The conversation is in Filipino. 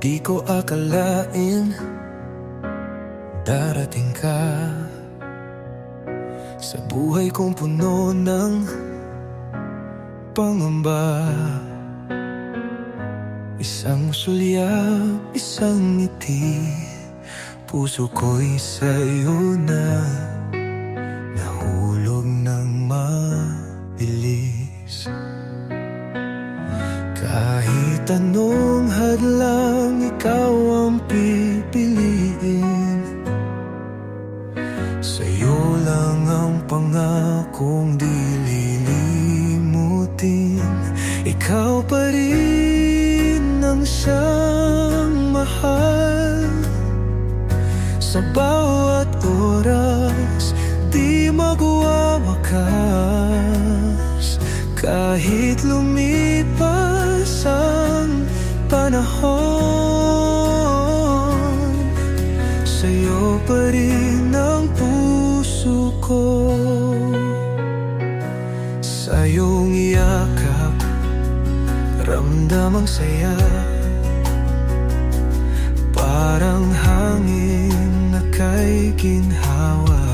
Di ko akalain darating ka sa buhay kong puno ng pangamba. Isang sulyap, isang ngiti, puso ko'y sa'yo na nahulog ng mabilis. Kahit anong hadlang, ikaw ang pipiliin. Sa'yo lang ang pangakong di lilimutin. Ikaw pa rin ang siyang mahal. Sa bawat oras, di magwawakas. Kahit lumipas ang panahon, sa'yo pa rin ang puso ko. Sa iyong yakap, ramdam ang saya. Parang hangin na kay ginhawa.